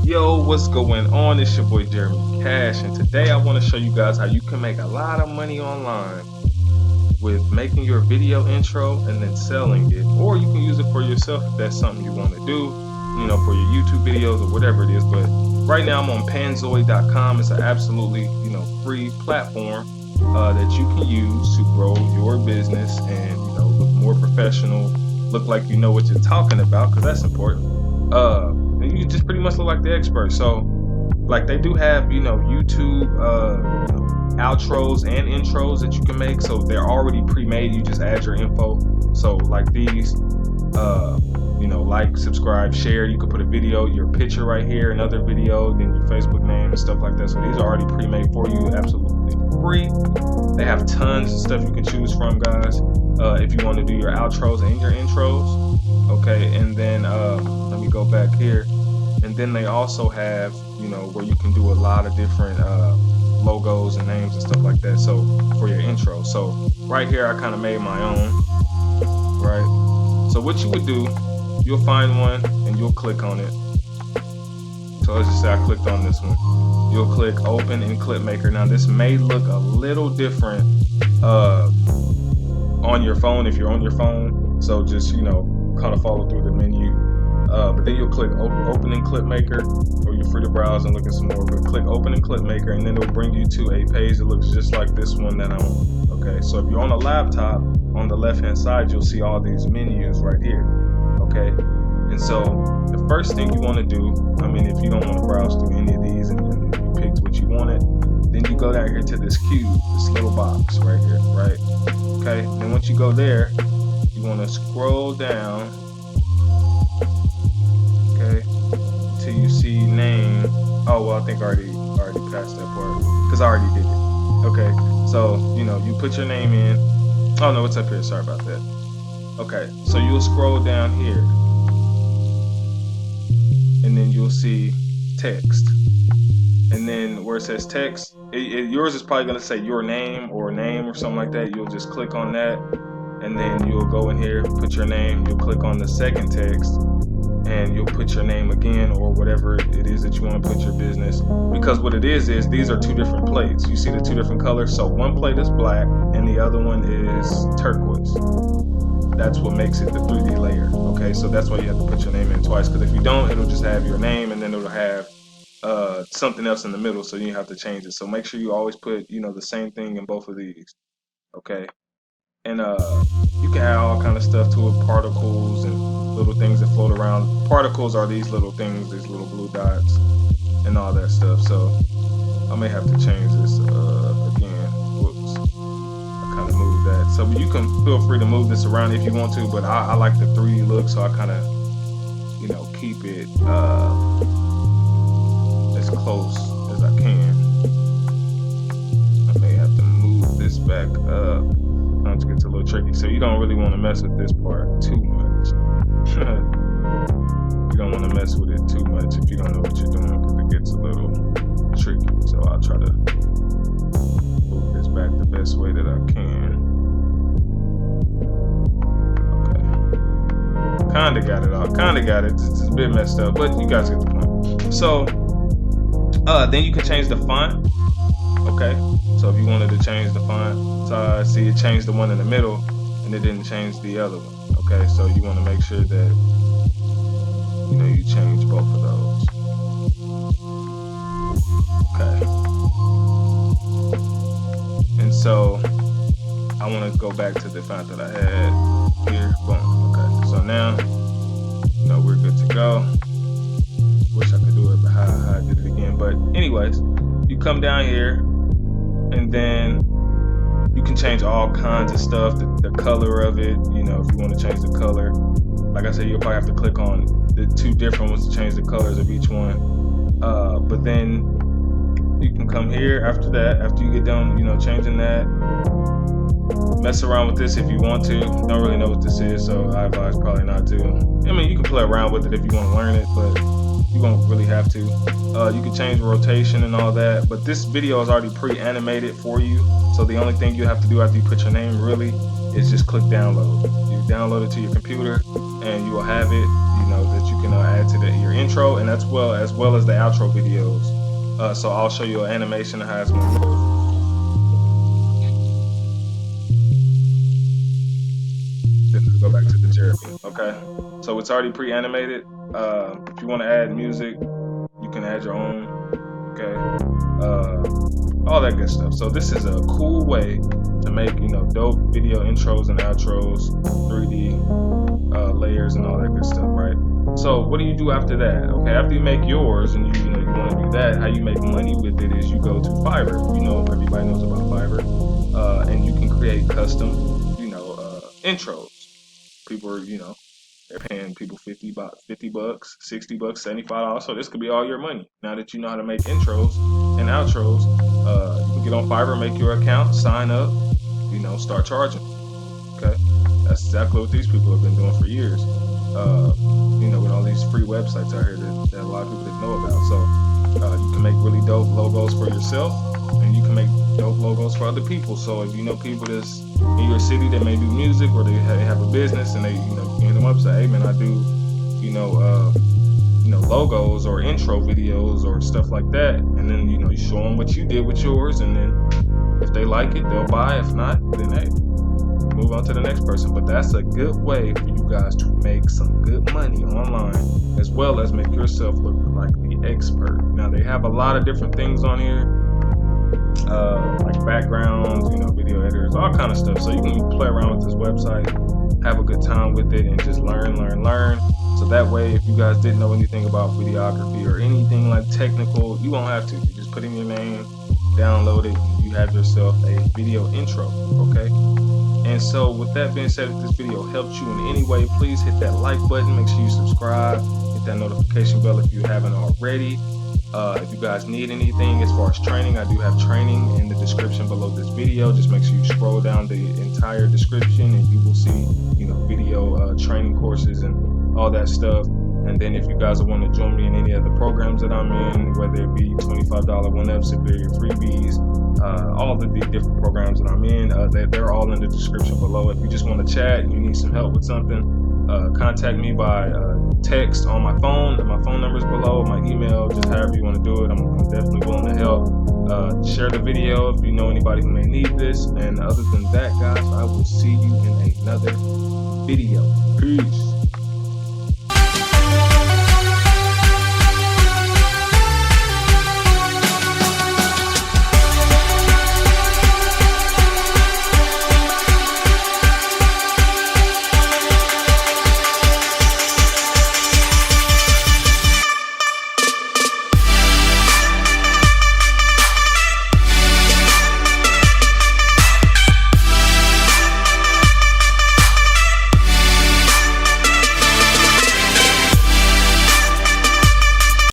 Yo, what's going on? It's your boy Jeremy Cash, and today I want to show you guys how you can make a lot of money online with making your video intro and then selling it, or you can use it for yourself if that's something you want to do, for your YouTube videos or whatever it is. But right now I'm on panzoid.com. It's an absolutely, free platform that you can use to grow your business and, look more professional, look like you know what you're talking about, because that's important. And you just pretty much look like the expert. So, like, they do have, YouTube, outros and intros that you can make. So they're already pre-made. You just add your info. So like these, like, subscribe, share. You can put a video, your picture right here, another video, then your Facebook name and stuff like that. So these are already pre-made for you, absolutely free. They have tons of stuff you can choose from, guys. If you want to do your outros and your intros. Okay, and then let me go back here. And then they also have, where you can do a lot of different logos and names and stuff like that. So for your intro. So right here, I kind of made my own, right? So what you would do, you'll find one and you'll click on it. So let's just say I clicked on this one. You'll click open in Clip Maker. Now this may look a little different on your phone if you're on your phone. So just, kind of follow through the menu. But then you'll click open in Clip Maker, or you're free to browse and look at some more. But click open in Clip Maker, and then it'll bring you to a page that looks just like this one that I'm on. Okay, so if you're on a laptop, on the left hand side, you'll see all these menus right here. Okay, and so the first thing you want to do, if you don't want to browse through any of these and you picked what you wanted, then you go down here to this cube, this little box right here, right? Okay, then once you go there, you want to scroll down, okay, till you see name. Oh, well, I think I already passed that part because I already did it. Okay, so you put your name in. Oh no, it's up here. Sorry about that. Okay, so you'll scroll down here, and then you'll see text. And then where it says text, yours is probably gonna say your name or name or something like that. You'll just click on that. And then you'll go in here, put your name, you'll click on the second text, and you'll put your name again or whatever it is that you want to put your business. Because what it is these are two different plates. You see the two different colors? So one plate is black and the other one is turquoise. That's what makes it the 3D layer. Okay, so that's why you have to put your name in twice, because if you don't, it'll just have your name and then it'll have something else in the middle, so you have to change it. So make sure you always put, the same thing in both of these. Okay. And you can add all kind of stuff to it, particles and little things that float around. Particles are these little things, these little blue dots and all that stuff. So I may have to change this again. Whoops, I kind of moved that. So you can feel free to move this around if you want to, but I like the 3D look, so I kind of, keep it as close as I can. I may have to move this back up. It gets a little tricky, so you don't really want to mess with this part too much. You don't want to mess with it too much if you don't know what you're doing, because it gets a little tricky. So I'll try to move this back the best way that I can. Okay, kind of got it all. Kind of got it. It's a bit messed up, but you guys get the point. So then you can change the font. Okay, so if you wanted to change the font size, see, it changed the one in the middle and it didn't change the other one. Okay, so you want to make sure that you change both of those. Okay, and so I want to go back to the font that I had here. Boom. Okay, so now we're good to go. Wish I could do it, but how I did it again. But anyways, you come down here, and then you can change all kinds of stuff, the color of it, if you want to change the color. Like I said, you'll probably have to click on the two different ones to change the colors of each one. But then you can come here after that, after you get done, changing that. Mess around with this if you want to. Don't really know what this is, so I advise probably not to. You can play around with it if you want to learn it, but you won't really have to. You can change rotation and all that, but this video is already pre-animated for you. So the only thing you have to do after you put your name really is just click download. You download it to your computer and you will have it, that you can add to your intro, and as well as the outro videos. So I'll show you an animation of how it's going to look. Go back to the Jeremy. Okay, so it's already pre-animated. If you want to add music, you can add your own. Okay, all that good stuff. So this is a cool way to make, you know, dope video intros and outros, 3D layers and all that good stuff, right? So what do you do after that? Okay, after you make yours and you want to do that, how you make money with it is you go to Fiverr. You know, everybody knows about Fiverr, and you can create custom, intros. People are, they're paying people $50, $60, $75. So this could be all your money. Now that you know how to make intros and outros, you can get on Fiverr, make your account, sign up, start charging. Okay, that's exactly what these people have been doing for years. With all these free websites out here that a lot of people didn't know about. So you can make really dope logos for yourself, and you can make dope logos for other people. So if you know people that's in your city that may do music, or they have a business, and they hit them up, say, hey man, I do logos or intro videos or stuff like that, and then you show them what you did with yours, and then if they like it, they'll buy. If not, then hey, move on to the next person. But that's a good way for you guys to make some good money online, as well as make yourself look like the expert. Now they have a lot of different things on here, like backgrounds, video editors, all kind of stuff. So you can play around with this website, have a good time with it, and just learn. So that way, if you guys didn't know anything about videography or anything like technical, you won't have to. You just put in your name, download it, and you have yourself a video intro. Okay. And so with that being said, if this video helped you in any way, please hit that like button. Make sure you subscribe, hit that notification bell if you haven't already. If you guys need anything as far as training, I do have training in the description below this video. Just make sure you scroll down the entire description and you will see, video training courses and all that stuff. And then if you guys want to join me in any of the programs that I'm in, whether it be $25 1-up, superior freebies, all the different programs that I'm in, they're all in the description below. If you just want to chat and you need some help with something, contact me by text on my phone. My phone number is below, my email, just however you want to do it. I'm definitely willing to help. Share the video if you know anybody who may need this. And other than that, guys, I will see you in another video. Peace.